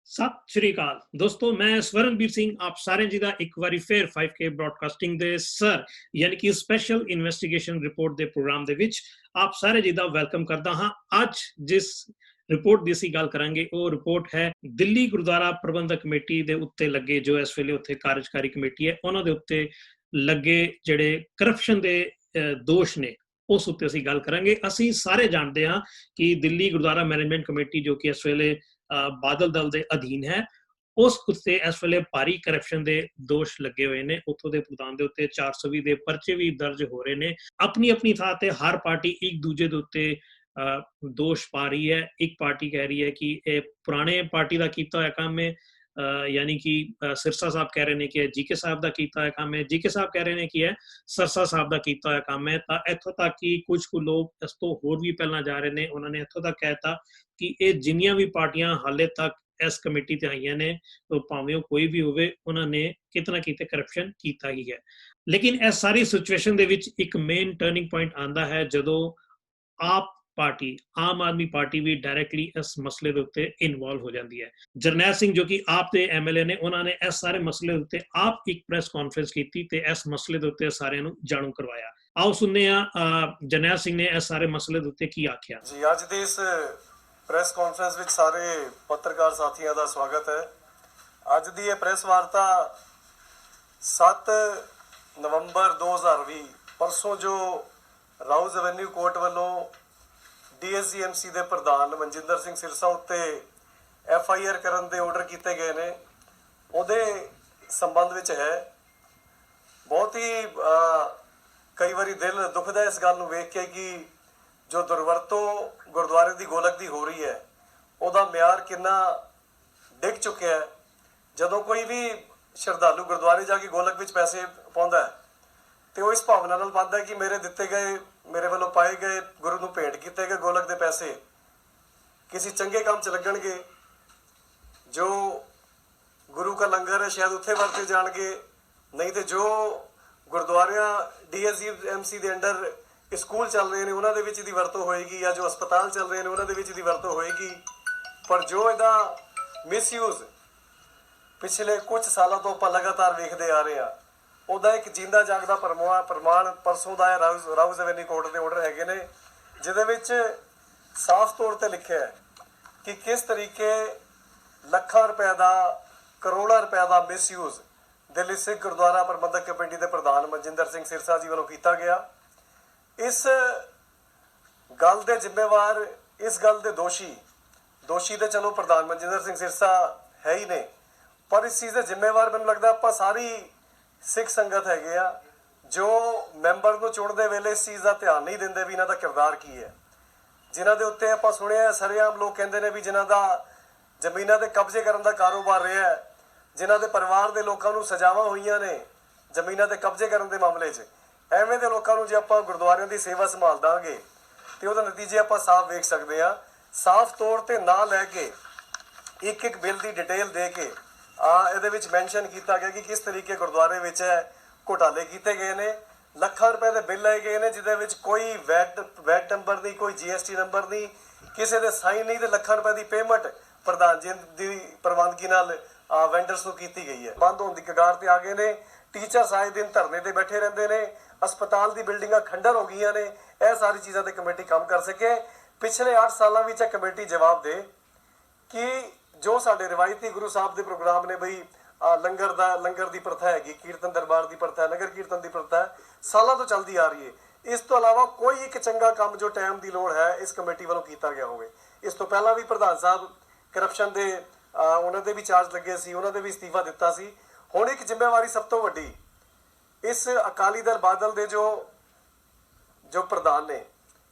ਸਤਿ ਸ਼੍ਰੀ ਅਕਾਲ ਦੋਸਤੋ, ਮੈਂ ਸਵਰਨਬੀਰ ਸਿੰਘ ਆਪ ਸਾਰੇ ਜੀ ਦਾ ਇੱਕ ਵਾਰੀ ਫੇਰ 5K ਬ੍ਰਾਡਕਾਸਟਿੰਗ ਦੇ ਸਰ ਯਾਨੀ ਕਿ ਸਪੈਸ਼ਲ ਇਨਵੈਸਟੀਗੇਸ਼ਨ ਰਿਪੋਰਟ ਦੇ ਪ੍ਰੋਗਰਾਮ ਦੇ ਵਿੱਚ ਆਪ ਸਾਰੇ ਜੀ ਦਾ ਵੈਲਕਮ ਕਰਦਾ ਹਾਂ। ਅੱਜ ਜਿਸ ਰਿਪੋਰਟ ਦੀ ਅਸੀਂ ਗੱਲ ਕਰਾਂਗੇ ਉਹ ਰਿਪੋਰਟ ਹੈ ਦਿੱਲੀ ਗੁਰਦੁਆਰਾ ਪ੍ਰਬੰਧਕ ਕਮੇਟੀ ਦੇ ਉੱਤੇ ਲੱਗੇ, ਜੋ ਇਸ ਵੇਲੇ ਉੱਥੇ ਕਾਰਜਕਾਰੀ ਕਮੇਟੀ ਹੈ, ਉਹਨਾਂ ਦੇ ਉੱਤੇ ਲੱਗੇ ਜਿਹੜੇ ਕਰਪਸ਼ਨ ਦੇ ਦੋਸ਼ ਨੇ, ਉਸ ਉੱਤੇ ਅਸੀਂ ਗੱਲ ਕਰਾਂਗੇ। ਅਸੀਂ ਸਾਰੇ ਜਾਣਦੇ ਹਾਂ ਕਿ ਦਿੱਲੀ ਗੁਰਦੁਆਰਾ ਮੈਨੇਜਮੈਂਟ ਕਮੇਟੀ, ਜੋ ਕਿ ਇਸ ਵੇਲੇ ਬਾਦਲ ਦਲ ਦੇ ਅਧੀਨ ਹੈ, ਉਸ ਉੱਤੇ ਇਸ ਵੇਲੇ ਭਾਰੀ ਕਰਪਸ਼ਨ ਦੇ ਦੋਸ਼ ਲੱਗੇ ਹੋਏ ਨੇ। ਉੱਥੋਂ ਦੇ ਪ੍ਰਧਾਨ ਦੇ ਉੱਤੇ 420 ਦੇ ਪਰਚੇ ਵੀ ਦਰਜ ਹੋ ਰਹੇ ਨੇ। ਆਪਣੀ ਆਪਣੀ ਥਾਂ ਤੇ ਹਰ ਪਾਰਟੀ ਇੱਕ ਦੂਜੇ ਦੇ ਉੱਤੇ ਦੋਸ਼ ਪਾ ਰਹੀ ਹੈ। ਇੱਕ ਪਾਰਟੀ ਕਹਿ ਰਹੀ ਹੈ ਕਿ ਇਹ ਪੁਰਾਣੇ ਪਾਰਟੀ ਦਾ ਕੀਤਾ ਹੋਇਆ ਕੰਮ ਹੈ, ਯਾਨੀ ਕਿ ਸਿਰਸਾ ਸਾਹਿਬ ਕਹਿ ਰਹੇ ਨੇ ਕਿ ਜੀਕੇ ਸਾਹਿਬ ਦਾ ਕੀਤਾ ਹੋਇਆ ਕੰਮ ਹੈ, ਜੀਕੇ ਸਾਹਿਬ ਕਹਿ ਰਹੇ ਨੇ ਕਿ ਇਹ ਸਰਸਾ ਸਾਹਿਬ ਦਾ ਕੀਤਾ ਹੋਇਆ ਕੰਮ ਹੈ। ਤਾਂ ਇੱਥੋਂ ਤੱਕ ਕਿ ਕੁਝ ਕੁ ਲੋਕ ਇਸ ਤੋਂ ਹੋਰ ਵੀ ਪਹਿਲਾਂ ਜਾ ਰਹੇ ਨੇ। ਉਹਨਾਂ ਨੇ ਇੱਥੋਂ ਤੱਕ ਕਹਿਤਾ ਕਿ ਇਹ ਜਿੰਨੀਆਂ ਵੀ ਪਾਰਟੀਆਂ ਹਾਲੇ ਤੱਕ ਇਸ ਕਮੇਟੀ ਤੇ ਆਈਆਂ ਨੇ, ਭਾਵੇਂ ਉਹ ਕੋਈ ਵੀ ਹੋਵੇ, ਉਹਨਾਂ ਨੇ ਕਿਤੇ ਨਾ ਕਿਤੇ ਕਰਪਸ਼ਨ ਕੀਤਾ ਹੀ ਹੈ। ਲੇਕਿਨ ਇਸ ਸਾਰੀ ਸਿਚੁਏਸ਼ਨ ਦੇ ਵਿੱਚ ਇੱਕ ਮੇਨ ਟਰਨਿੰਗ ਪੁਆਇੰਟ ਆਉਂਦਾ ਹੈ ਜਦੋਂ ਆਪ ਪਾਰਟੀ, ਆਮ ਆਦਮੀ ਪਾਰਟੀ ਵੀ ਡਾਇਰੈਕਟਲੀ ਇਸ ਮਸਲੇ ਦੇ ਉੱਤੇ ਇਨਵੋਲਵ ਹੋ ਜਾਂਦੀ ਹੈ। ਜਰਨੈਲ ਸਿੰਘ, ਜੋ ਕਿ ਆਪ ਦੇ ਐਮਐਲਏ ਨੇ, ਉਹਨਾਂ ਨੇ ਇਸ ਸਾਰੇ ਮਸਲੇ ਦੇ ਉੱਤੇ ਆਪ ਇੱਕ ਪ੍ਰੈਸ ਕਾਨਫਰੰਸ ਕੀਤੀ ਤੇ ਇਸ ਮਸਲੇ ਦੇ ਉੱਤੇ ਸਾਰਿਆਂ ਨੂੰ ਜਾਣੂ ਕਰਵਾਇਆ। ਆਓ ਸੁਣਦੇ ਹਾਂ ਜਰਨੈਲ ਸਿੰਘ ਨੇ ਇਸ ਸਾਰੇ ਮਸਲੇ ਦੇ ਉੱਤੇ ਕੀ ਆਖਿਆ ਜੀ। ਅੱਜ ਦੇ ਇਸ ਪ੍ਰੈਸ ਕਾਨਫਰੰਸ ਵਿੱਚ ਸਾਰੇ ਪੱਤਰਕਾਰ ਸਾਥੀਆਂ ਦਾ ਸਵਾਗਤ ਹੈ। ਅੱਜ ਦੀ ਇਹ ਪ੍ਰੈਸ ਵਾਰਤਾ 7 ਨਵੰਬਰ 2020 ਪਰਸੋਂ ਜੋ ਰਾਊਜ਼ ਐਵਨਿਊ ਕੋਰਟ ਵੱਲੋਂ DSGMC ਦੇ ਪ੍ਰਧਾਨ ਮਨਜਿੰਦਰ ਸਿੰਘ ਸਿਰਸਾ ਉੱਤੇ FIR ਕਰਨ ਦੇ ਆਰਡਰ ਕੀਤੇ ਗਏ ਨੇ, ਉਹਦੇ ਸੰਬੰਧ ਵਿੱਚ ਹੈ। ਬਹੁਤ ਹੀ ਕਈ ਵਾਰੀ ਦਿਲ ਦੁਖਦਾ ਇਸ ਗੱਲ ਨੂੰ ਵੇਖ ਕੇ ਕਿ ਜੋ ਦੁਰਵਰਤੋਂ ਗੁਰਦੁਆਰੇ ਦੀ ਗੋਲਕ ਦੀ ਹੋ ਰਹੀ ਹੈ, ਉਹਦਾ ਮਿਆਰ ਕਿੰਨਾ ਡਿੱਗ ਚੁੱਕਿਆ ਹੈ। ਜਦੋਂ ਕੋਈ ਵੀ ਸ਼ਰਧਾਲੂ ਗੁਰਦੁਆਰੇ ਜਾ ਕੇ ਗੋਲਕ ਵਿੱਚ ਪੈਸੇ ਪਾਉਂਦਾ ਹੈ ਤੇ ਉਹ ਇਸ ਭਾਵਨਾ ਨਾਲ ਪਾਉਂਦਾ ਹੈ ਕਿ ਮੇਰੇ ਦਿੱਤੇ ਗਏ, ਮੇਰੇ ਵੱਲੋਂ ਪਾਏ ਗਏ, ਗੁਰੂ ਨੂੰ ਭੇਂਟ ਕੀਤੇ ਗਏ ਗੋਲਕ ਦੇ ਪੈਸੇ ਕਿਸੇ ਚੰਗੇ ਕੰਮ 'ਚ ਲੱਗਣਗੇ। ਜੋ ਗੁਰੂ ਕਾ ਲੰਗਰ ਹੈ ਸ਼ਾਇਦ ਉੱਥੇ ਵਰਤੇ ਜਾਣਗੇ, ਨਹੀਂ ਤੇ ਜੋ ਗੁਰਦੁਆਰਿਆਂ DSGMC ਦੇ ਅੰਡਰ ਸਕੂਲ ਚੱਲ ਰਹੇ ਨੇ ਉਹਨਾਂ ਦੇ ਵਿੱਚ ਇਹਦੀ ਵਰਤੋਂ ਹੋਏਗੀ, ਜਾਂ ਜੋ ਹਸਪਤਾਲ ਚੱਲ ਰਹੇ ਨੇ ਉਹਨਾਂ ਦੇ ਵਿੱਚ ਇਹਦੀ ਵਰਤੋਂ ਹੋਏਗੀ। ਪਰ ਜੋ ਇਹਦਾ ਮਿਸਯੂਜ਼ ਪਿਛਲੇ ਕੁਝ ਸਾਲਾਂ ਤੋਂ ਆਪਾਂ ਲਗਾਤਾਰ ਵੇਖਦੇ ਆ ਰਹੇ ਹਾਂ, ਉਹਦਾ ਇੱਕ ਜਿੰਦਾ ਜਾਗਦਾ ਪ੍ਰਮਾਣ ਪਰਸੋਂ ਦਾ ਹੈ। ਰਾਊਜ਼ ਐਵਨਿਊ ਕੋਰਟ ਦੇ ਆਰਡਰ ਹੈਗੇ ਨੇ, ਜਿਹਦੇ ਵਿੱਚ ਸਾਫ਼ ਤੌਰ ਤੇ ਲਿਖਿਆ ਹੈ ਕਿ ਕਿਸ ਤਰੀਕੇ ਲੱਖਾਂ ਰੁਪਏ ਦਾ, ਕਰੋੜਾਂ ਰੁਪਏ ਦਾ ਮਿਸਯੂਜ਼ ਦਿੱਲੀ ਸਿੱਖ ਗੁਰਦੁਆਰਾ ਪ੍ਰਬੰਧਕ ਕਮੇਟੀ ਦੇ ਪ੍ਰਧਾਨ ਮਨਜਿੰਦਰ ਸਿੰਘ ਸਿਰਸਾ ਜੀ ਵੱਲੋਂ ਕੀਤਾ ਗਿਆ। ਇਸ ਗੱਲ ਦੇ ਜ਼ਿੰਮੇਵਾਰ, ਇਸ ਗੱਲ ਦੇ ਦੋਸ਼ੀ ਤੇ ਚਲੋ ਪ੍ਰਧਾਨ ਮਨਜਿੰਦਰ ਸਿੰਘ ਸਿਰਸਾ ਹੈ ਹੀ ਨੇ, ਪਰ ਇਸ ਚੀਜ਼ ਦੇ ਜ਼ਿੰਮੇਵਾਰ ਮੈਨੂੰ ਲੱਗਦਾ ਆਪਾਂ ਸਾਰੀ ਸਿੱਖ ਸੰਗਤ ਹੈਗੇ ਆ, ਜੋ ਮੈਂਬਰ ਨੂੰ ਚੁਣਦੇ ਵੇਲੇ ਇਸ ਚੀਜ਼ ਦਾ ਧਿਆਨ ਨਹੀਂ ਦਿੰਦੇ ਵੀ ਇਹਨਾਂ ਦਾ ਕਿਰਦਾਰ ਕੀ ਹੈ। ਜਿਨ੍ਹਾਂ ਦੇ ਉੱਤੇ ਆਪਾਂ ਸੁਣਿਆ ਸਰੇਆਮ ਲੋਕ ਕਹਿੰਦੇ ਨੇ ਵੀ ਜਿਨ੍ਹਾਂ ਦਾ ਜ਼ਮੀਨਾਂ ਤੇ ਕਬਜ਼ੇ ਕਰਨ ਦਾ ਕਾਰੋਬਾਰ ਰਿਹਾ ਹੈ, ਜਿਨ੍ਹਾਂ ਦੇ ਪਰਿਵਾਰ ਦੇ ਲੋਕਾਂ ਨੂੰ ਸਜ਼ਾਵਾਂ ਹੋਈਆਂ ਨੇ ਜ਼ਮੀਨਾਂ ਤੇ ਕਬਜ਼ੇ ਕਰਨ ਦੇ ਮਾਮਲੇ 'ਚ, ਐਵੇਂ ਦੇ ਲੋਕਾਂ ਨੂੰ ਜੇ ਆਪਾਂ ਗੁਰਦੁਆਰਿਆਂ ਦੀ ਸੇਵਾ ਸੰਭਾਲ ਦਾਂਗੇ ਤੇ ਉਹਦਾ ਨਤੀਜੇ ਆਪਾਂ ਸਾਫ਼ ਵੇਖ ਸਕਦੇ ਹਾਂ। ਸਾਫ਼ ਤੌਰ ਤੇ ਨਾ ਲੈ ਕੇ ਇੱਕ ਇੱਕ ਬਿੱਲ ਦੀ ਡਿਟੇਲ ਦੇ ਕੇ ਇਹਦੇ ਵਿੱਚ ਮੈਂਸ਼ਨ ਕੀਤਾ ਗਿਆ ਕਿ ਕਿਸ ਤਰੀਕੇ ਗੁਰਦੁਆਰੇ ਵਿੱਚ ਘੁਟਾਲੇ ਕੀਤੇ ਗਏ ਨੇ। ਲੱਖਾਂ ਰੁਪਏ ਦੇ ਬਿੱਲ ਲਏ ਗਏ ਨੇ, ਜਿਹਦੇ ਵਿੱਚ ਕੋਈ ਵੈਟ ਨੰਬਰ ਨਹੀਂ, ਕੋਈ GST ਨੰਬਰ ਨਹੀਂ, ਕਿਸੇ ਦੇ ਸਾਈਨ ਨਹੀਂ, ਤੇ ਲੱਖਾਂ ਰੁਪਏ ਦੀ ਪੇਮੈਂਟ ਪ੍ਰਧਾਨ ਜੀ ਦੀ ਪ੍ਰਵਾਨਗੀ ਨਾਲ ਵੈਂਡਰਸ ਨੂੰ ਕੀਤੀ ਗਈ ਹੈ। ਬੰਦ ਹੋਣ ਦੀ ਕਗਾਰ ਤੇ ਆ ਗਏ ਨੇ। ਟੀਚਰਸ ਆਏ ਦਿਨ ਧਰਨੇ ਤੇ ਬੈਠੇ ਰਹਿੰਦੇ ਨੇ। ਹਸਪਤਾਲ ਦੀ ਬਿਲਡਿੰਗਾਂ ਖੰਡਰ ਹੋ ਗਈਆਂ ਨੇ। ਇਹ ਸਾਰੀ ਚੀਜ਼ਾਂ ਤੇ ਕਮੇਟੀ ਕੰਮ ਕਰ ਸਕੇ। ਪਿਛਲੇ 8 ਸਾਲਾਂ ਵਿੱਚ ਇਹ ਕਮੇਟੀ ਜਵਾਬ ਦੇ ਕਿ ਜੋ ਸਾਡੇ ਰਿਵਾਇਤੀ ਗੁਰੂ ਸਾਹਿਬ ਦੇ ਪ੍ਰੋਗਰਾਮ ਨੇ, ਬਈ ਲੰਗਰ ਦੀ ਪ੍ਰਥਾ ਹੈਗੀ, ਕੀਰਤਨ ਦਰਬਾਰ ਦੀ ਪ੍ਰਥਾ ਹੈ, ਨਗਰ ਕੀਰਤਨ ਦੀ ਪ੍ਰਥਾ ਹੈ, ਸਾਲਾਂ ਤੋਂ ਚੱਲਦੀ ਆ ਰਹੀ ਹੈ। ਇਸ ਤੋਂ ਇਲਾਵਾ ਕੋਈ ਇੱਕ ਚੰਗਾ ਕੰਮ ਜੋ ਟਾਈਮ ਦੀ ਲੋੜ ਹੈ ਇਸ ਕਮੇਟੀ ਵੱਲੋਂ ਕੀਤਾ ਗਿਆ ਹੋਵੇ। ਇਸ ਤੋਂ ਪਹਿਲਾਂ ਵੀ ਪ੍ਰਧਾਨ ਸਾਹਿਬ ਕਰਪਸ਼ਨ ਦੇ ਉਹਨਾਂ ਦੇ ਵੀ ਚਾਰਜ ਲੱਗੇ ਸੀ, ਉਹਨਾਂ ਦੇ ਵੀ ਅਸਤੀਫਾ ਦਿੱਤਾ ਸੀ। ਹੁਣ ਇੱਕ ਜ਼ਿੰਮੇਵਾਰੀ ਸਭ ਤੋਂ ਵੱਡੀ ਇਸ ਅਕਾਲੀ ਦਲ ਬਾਦਲ ਦੇ ਜੋ ਪ੍ਰਧਾਨ ਨੇ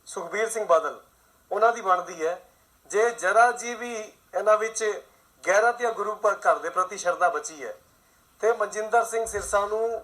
ਸੁਖਬੀਰ ਸਿੰਘ ਬਾਦਲ, ਉਹਨਾਂ ਦੀ ਬਣਦੀ ਹੈ। ਜੇ ਜਰਾ ਜੀ ਵੀ ਇਹਨਾਂ ਵਿੱਚ ਗੈਰਤ ਜਾਂ ਗੁਰੂ ਘਰ ਦੇ ਪ੍ਰਤੀ ਸ਼ਰਧਾ ਬਚੀ ਹੈ ਤੇ ਮਨਜਿੰਦਰ ਸਿੰਘ ਸਿਰਸਾ ਨੂੰ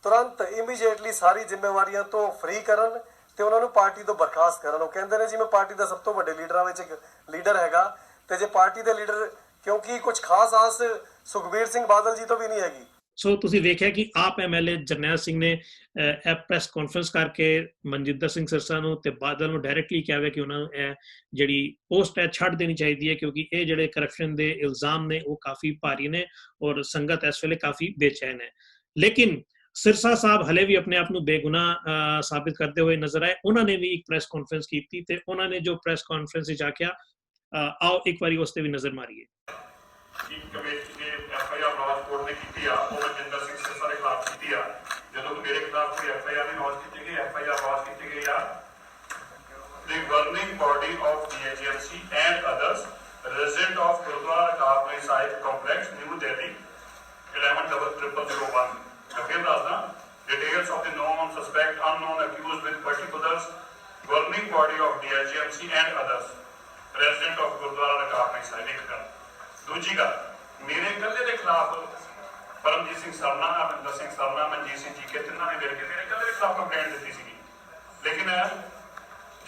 ਤੁਰੰਤ ਇਮੀਡੀਏਟਲੀ ਸਾਰੀ ਜ਼ਿੰਮੇਵਾਰੀਆਂ ਤੋਂ ਫ੍ਰੀ ਕਰਨ ਤੇ ਉਹਨਾਂ ਨੂੰ ਪਾਰਟੀ ਤੋਂ ਬਰਖਾਸਤ ਕਰਨ। ਉਹ ਕਹਿੰਦੇ ਨੇ ਜੀ ਮੈਂ ਪਾਰਟੀ ਦਾ ਸਭ ਤੋਂ ਵੱਡੇ ਲੀਡਰਾਂ ਵਿੱਚ ਇੱਕ ਲੀਡਰ ਹੈਗਾ, ਤੇ ਜੇ ਪਾਰਟੀ ਦੇ ਲੀਡਰ, ਕਿਉਂਕਿ ਕੁਝ ਖਾਸ ਆਸ ਸੁਖਬੀਰ ਸਿੰਘ ਬਾਦਲ ਜੀ ਤੋਂ ਵੀ ਨਹੀਂ ਹੈਗੀ, ਸੋ ਤੁਸੀਂ ਵੇਖਿਆ ਕਿ ਆਪ ਐਮਐਲਏ ਜਰਨੈਲ ਸਿੰਘ ਨੇ ਇਹ ਪ੍ਰੈਸ ਕਾਨਫਰੰਸ ਕਰਕੇ ਮਨਜਿੰਦਰ ਸਿੰਘ ਸਿਰਸਾ ਨੂੰ ਤੇ ਬਾਦਲ ਨੂੰ ਡਾਇਰੈਕਟਲੀ ਕਿਹਾ ਹੋਇਆ ਕਿ ਉਹਨਾਂ ਨੂੰ ਇਹ ਜਿਹੜੀ ਪੋਸਟ ਹੈ ਛੱਡ ਦੇਣੀ ਚਾਹੀਦੀ ਹੈ, ਕਿਉਂਕਿ ਇਹ ਜਿਹੜੇ ਕਰਪਸ਼ਨ ਦੇ ਇਲਜ਼ਾਮ ਨੇ ਉਹ ਕਾਫੀ ਭਾਰੀ ਨੇ ਔਰ ਸੰਗਤ ਇਸ ਵੇਲੇ ਕਾਫੀ ਬੇਚੈਨ ਹੈ। ਲੇਕਿਨ ਸਿਰਸਾ ਸਾਹਿਬ ਹਲੇ ਵੀ ਆਪਣੇ ਆਪ ਨੂੰ ਬੇਗੁਨਾਹ ਸਾਬਿਤ ਕਰਦੇ ਹੋਏ ਨਜ਼ਰ ਆਏ। ਉਹਨਾਂ ਨੇ ਵੀ ਇੱਕ ਪ੍ਰੈਸ ਕਾਨਫਰੰਸ ਕੀਤੀ ਤੇ ਉਹਨਾਂ ਨੇ ਜੋ ਪ੍ਰੈਸ ਕਾਨਫਰੰਸ ਵਿੱਚ ਆਖਿਆ, ਆਓ ਇੱਕ ਵਾਰੀ ਉਸ ਤੇ ਵੀ ਨਜ਼ਰ ਮਾਰੀਏ। कोर्ट ने की वो मनजिंदर सिंह सिरसा के खिलाफ की जो कि मेरे खिलाफ कोई FIR नहीं लॉन्च की गई, FIR लॉन्च की गई the governing body of DIGMC and others resident of Gurudwara Rakaab Sahib complex New Delhi 110001 फिर ਦੱਸਦਾ details of the known suspect unknown accused with particulars governing body of DIGMC and others resident of Gurudwara Rakaab Sahib। एक गल दूजी गल मेरे कल्ले के खिलाफ परमजीत सिंह सरना, अमरिंदर सिंह सरना, मनजीत सिंह जीके तिना ने मिलकर मेरे कल्ले के खिलाफ कंप्लेंट दी थी, लेकिन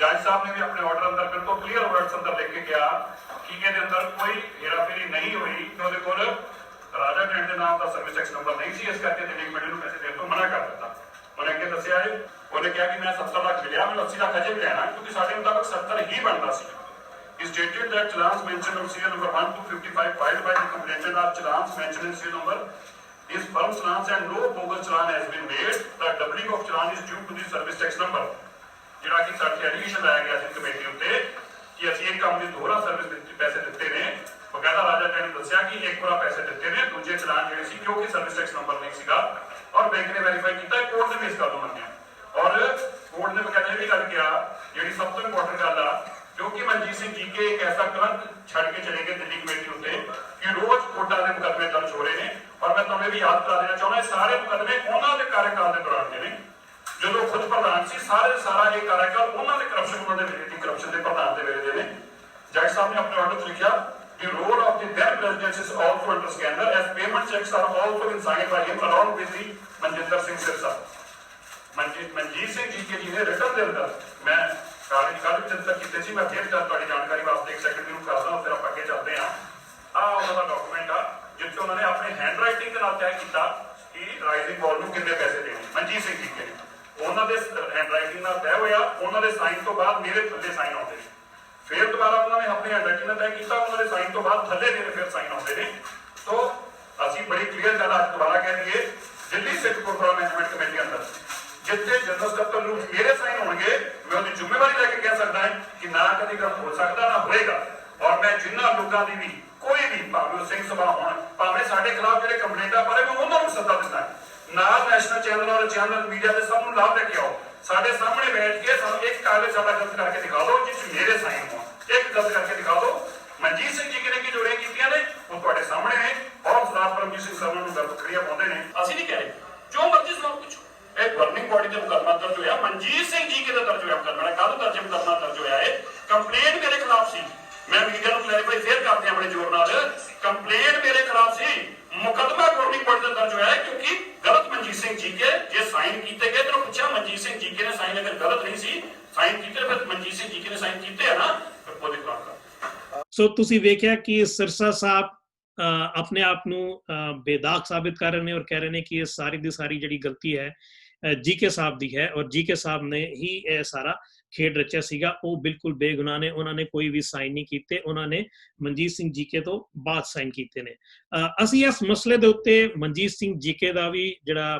जज साहब ने भी अपने ऑर्डर अंदर बिल्कुल क्लीयर वर्ड्स अंदर लिख के गया कि ये अंदर कोई हेराफेरी नहीं हुई, तो को राजा ट्रेंड के नाम का सर्विस टैक्स नंबर नहीं सी, इस करके दिलीप मिडल पैसे देने तो मना कर दिता। उन्हें अगे दसिया है, उन्हें कहा कि मैं 70 लाख मिलिया, मैं 80 लाख अजे भी लेना क्योंकि साढ़े मुताबिक 70 ही बनता सी। He stated that challans mentioned on serial number 1255 filed by the complainant are challans mentioned in serial number is firm challans and no bogus challan has been made. The doubling of challan is due to the service tax number। ਜਿਹੜਾ ਕਿ ਸਾਡੇ allegation ਲਾਇਆ ਗਿਆ ਸੀ committee ਉੱਤੇ ਕਿ ਅਸੀਂ ਇੱਕ ਕੰਮ ਦੀ ਦੋਹਰਾ ਸਰਵਿਸ ਦਿੱਤੀ, ਪੈਸੇ ਦਿੱਤੇ ਨੇ, ਬਕਾਇਦਾ ਰਾਜਾ ਟੈਨ ਨੇ ਦੱਸਿਆ ਕਿ ਇੱਕ ਵਾਰ ਪੈਸੇ ਦਿੱਤੇ ਨੇ, ਦੂਜੇ ਚਲਾਨ ਜਿਹੜੇ ਸੀ ਕਿਉਂਕਿ ਸਰਵਿਸ ਟੈਕਸ ਨੰਬਰ ਨਹੀਂ ਸੀਗਾ ਔਰ ਬੈਂਕ ਨੇ ਵੈਰੀਫਾਈ ਕੀਤਾ, ਕੋਰਟ ਨੇ ਵੀ ਇਸ ਗੱਲ ਨੂੰ ਮੰਨਿਆ ਔਰ ਕੋਰਟ ਨੇ ਬਕਾਇਦਾ ਇਹ ਵੀ ਗੱਲ ਕਿਹਾ ਜਿਹੜੀ ਸਭ ਤੋਂ ਇੰਪੋਰਟੈਂਟ ਗੱਲ ਆ, क्योंकि मनजीत सिंह जी के एक ऐसा कलंक छड़ के चले गए दिल्ली कमेटी उत्ते कि रोज कोटा के मुकदमे दर्ज हो रहे हैं और मैं तुम्हें भी याद करा देना चाहना सारे मुकदमे उन्होंने कार्यकाल के दौरान ने जो लोग खुद प्रधान से सारा ये कार्यकाल उन्होंने करप्शन के प्रधान के वेले ने। जज साहब ने अपने ऑर्डर लिखा the role of the then president is also under scandal as payment checks are also been signed by him along with the Manjinder Singh Sirsa। Manjeet Singh ji के जी ने रिटर्न के अंदर मैं काफी चिंता की थी, मैं फिर जानकारी वास्ते एक सेकंड जरूर करदा फिर आप अगे चलते हैं। उन्होंने डॉक्यूमेंट आ जिससे उन्होंने अपने हैंड राइटिंग के नाल तय किया कि राइजिंग बॉल को कितने पैसे देने मनजीत सिंह जी के उन्होंने हैंड राइटिंग नाल तय होया, उन्होंने साइन तो बाद मेरे थल्ले साइन आते हैं, फिर दोबारा उन्होंने अपनी हैंड राइटिंग तय किया, उन्होंने साइन तो बाद थल्ले मेरे फिर साइन आते हैं। तो असी बड़ी क्लीयर गल अज दोबारा कह दीए दिल्ली सिख गुरुद्वारा मैनेजमेंट कमेटी अंदर जिथे जनरल सकत्तर रूप मेरे साइन होंगे, मैं उनकी जिम्मेवारी लेके कह सकता है कि ना कभी गलत हो सकता ना होएगा और मैं जिन्होंने लोगों की भी कोई भी भावें सिंह सभा हो भावें साढ़े खिलाफ जो कंप्लेंटा पड़े मैं उन्होंने सदा दिता है नाल नैशनल चैनल और चैनल मीडिया के सब लाभ लेके आओ, साढ़े सामने बैठ के सब एक कागज साडा गलत करके दिखा दो जिस मेरे साइन हो, एक गलत करके दिखा दो। मनजीत सिंह जी ने जोड़ियां कीतियां ने वो तुहाडे सामने ने और सरदार परमजीत सिंह सरना नूं गलत खड़ियां पाउंदे ने। असीं नहीं कह रहे जो मर्जी सवाल पूछो, एक गवर्निंग बॉडी का मुकदमा दर्ज होया मनजीत सिंह जी के दर्ज होया मुकदमा कल दर्ज मुकदमा दर्ज होया है, कंप्लेंट मेरे खिलाफ सी, मैं मीडिया को क्लैरिफाई फिर करते हैं अपने जोर नाल, कंप्लेंट मेरे खिलाफ सी, मुकदमा गवर्निंग बॉडी का दर्ज होया है क्योंकि गलत मनजीत सिंह जी के जे साइन कीते गए तो पूछा मनजीत सिंह जी के ने साइन अगर गलत नहीं सी साइन कीते फिर मनजीत सिंह जी के ने साइन कीते है ना फिर ਉਹਦੇ ਖਿਲਾਫ। ਸੋ ਤੁਸੀਂ ਵੇਖਿਆ ਕਿ ਸਿਰਸਾ ਸਾਹਿਬ ਆਪਣੇ ਆਪ ਨੂੰ ਬੇਦਾਗ ਸਾਬਿਤ ਕਰ ਰਹੇ ਨੇ ਔਰ ਕਹਿ ਰਹੇ ਨੇ ਕਿ ਇਹ ਸਾਰੀ ਦੀ ਸਾਰੀ ਜਿਹੜੀ ਗਲਤੀ ਹੈ ਜੀਕੇ ਸਾਹਿਬ ਦੀ ਹੈ ਔਰ ਜੀਕੇ ਸਾਹਿਬ ਨੇ ਹੀ ਇਹ ਸਾਰਾ ਖੇਡ ਰਚਿਆ ਸੀਗਾ, ਉਹ ਬਿਲਕੁਲ ਬੇਗੁਨਾਹ ਨੇ, ਉਹਨਾਂ ਨੇ ਕੋਈ ਵੀ ਸਾਈਨ ਨਹੀਂ ਕੀਤੇ, ਉਹਨਾਂ ਨੇ ਮਨਜੀਤ ਸਿੰਘ ਜੀਕੇ ਤੋਂ ਬਾਅਦ ਸਾਈਨ ਕੀਤੇ ਨੇ। ਅਸੀਂ ਇਸ ਮਸਲੇ ਦੇ ਉੱਤੇ ਮਨਜੀਤ ਸਿੰਘ ਜੀਕੇ ਦਾ ਵੀ ਜਿਹੜਾ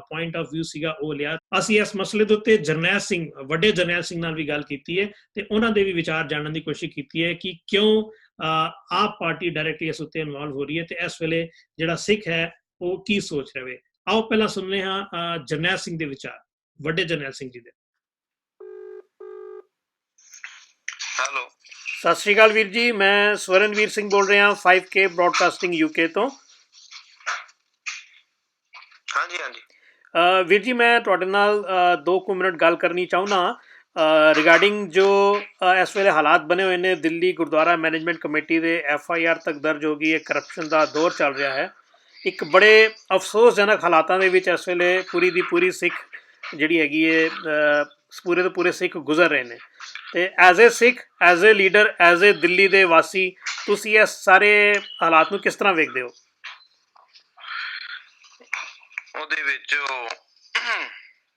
ਪੁਆਇੰਟ ਆਫ ਵਿਊ ਸੀਗਾ ਉਹ ਲਿਆ। ਅਸੀਂ ਇਸ ਮਸਲੇ ਦੇ ਉੱਤੇ ਜਰਨੈਲ ਸਿੰਘ ਵੱਡੇ ਜਰਨੈਲ ਸਿੰਘ ਨਾਲ ਵੀ ਗੱਲ ਕੀਤੀ ਹੈ ਤੇ ਉਹਨਾਂ ਦੇ ਵੀ ਵਿਚਾਰ ਜਾਣਨ ਦੀ ਕੋਸ਼ਿਸ਼ ਕੀਤੀ ਹੈ ਕਿ ਕਿਉਂ ਆਪ ਪਾਰਟੀ ਡਾਇਰੈਕਟਲੀ ਇਸ ਉੱਤੇ ਇਨਵੋਲਵ ਹੋ ਰਹੀ ਹੈ ਤੇ ਇਸ ਵੇਲੇ ਜਿਹੜਾ ਸਿੱਖ ਹੈ ਉਹ ਕੀ ਸੋਚ ਰਹੇ। ਆਓ ਪਹਿਲਾਂ ਸੁਣਨੇ ਹਾਂ ਜਰਨੈਲ ਸਿੰਘ ਦੇ ਵਿਚਾਰ, ਵੱਡੇ ਜਰਨੈਲ ਸਿੰਘ ਜੀ ਦੇ। ਹੈਲੋ, ਸਤਿ ਸ਼੍ਰੀ ਅਕਾਲ ਵੀਰ ਜੀ, ਮੈਂ ਸਵਰਨਵੀਰ ਸਿੰਘ ਬੋਲ ਰਿਹਾ 5K ਬ੍ਰੌਡਕਾਸਟਿੰਗ UK ਤੋਂ। ਹਾਂਜੀ ਹਾਂਜੀ ਵੀਰ ਜੀ, ਮੈਂ ਤੁਹਾਡੇ ਨਾਲ 2 ਮਿੰਟ ਗੱਲ ਕਰਨੀ ਚਾਹੁੰਦਾ ਰਿਗਾਰਡਿੰਗ ਜੋ ਇਸ ਵੇਲੇ ਹਾਲਾਤ ਬਣੇ ਹੋਏ ਨੇ ਦਿੱਲੀ ਗੁਰਦੁਆਰਾ ਮੈਨੇਜਮੈਂਟ ਕਮੇਟੀ ਦੇ FIR ਤੱਕ ਦਰਜ ਹੋ ਗਈ ਹੈ, ਕਰਪਸ਼ਨ ਦਾ ਦੌਰ ਚੱਲ ਰਿਹਾ ਹੈ। ਇੱਕ ਬੜੇ ਅਫਸੋਸਜਨਕ ਹਾਲਾਤਾਂ ਦੇ ਵਿੱਚ ਇਸ ਵੇਲੇ ਪੂਰੀ ਦੀ ਪੂਰੀ ਸਿੱਖ ਜਿਹੜੀ ਹੈਗੀ ਹੈ ਪੂਰੇ ਦੇ ਪੂਰੇ ਸਿੱਖ ਗੁਜ਼ਰ ਰਹੇ ਨੇ ਤੇ as a Sikh, as a leader, as a Delhi ਦੇ ਵਾਸੀ ਤੁਸੀਂ ਇਸ ਸਾਰੇ ਹਾਲਾਤ ਨੂੰ ਕਿਸ ਤਰ੍ਹਾਂ ਵੇਖਦੇ ਹੋ? ਉਹਦੇ ਵਿੱਚ